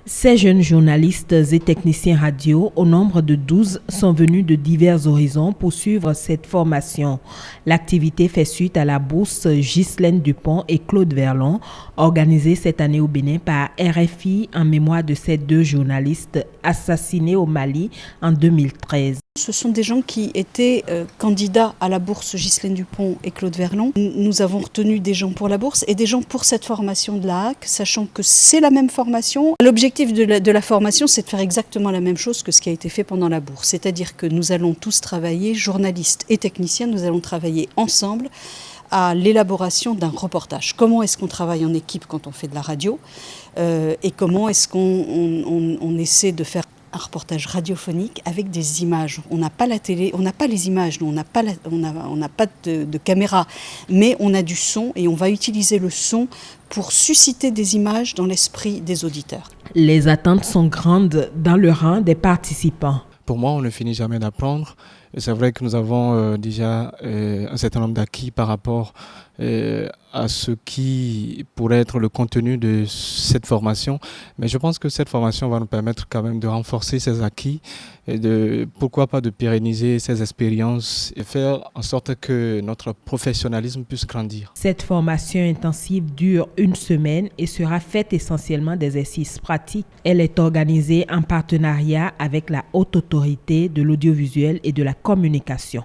Ces jeunes journalistes et techniciens radio, au nombre de 12, sont venus de divers horizons pour suivre cette formation. L'activité fait suite à la bourse Ghislaine Dupont et Claude Verlon, organisée cette année au Bénin par RFI en mémoire de ces deux journalistes assassinés au Mali en 2013. Ce sont des gens qui étaient candidats à la bourse Ghislaine Dupont et Claude Verlon. Nous avons retenu des gens pour la bourse et des gens pour cette formation de la HAC, sachant que c'est la même formation. L'objectif de la formation, c'est de faire exactement la même chose que ce qui a été fait pendant la bourse. C'est-à-dire que nous allons tous travailler, journalistes et techniciens, nous allons travailler ensemble à l'élaboration d'un reportage. Comment est-ce qu'on travaille en équipe quand on fait de la radio et comment est-ce qu'on essaie de faire un reportage radiophonique avec des images. On n'a pas la télé, on n'a pas les images, on n'a pas de caméra, mais on a du son et on va utiliser le son pour susciter des images dans l'esprit des auditeurs. Les attentes sont grandes dans le rang des participants. Pour moi, on ne finit jamais d'apprendre. C'est vrai que nous avons déjà un certain nombre d'acquis par rapport à ce qui pourrait être le contenu de cette formation. Mais je pense que cette formation va nous permettre quand même de renforcer ces acquis et pourquoi pas de pérenniser ces expériences et faire en sorte que notre professionnalisme puisse grandir. Cette formation intensive dure une semaine et sera faite essentiellement d'exercices pratiques. Elle est organisée en partenariat avec la Haute Autorité de l'audiovisuel et de la communication.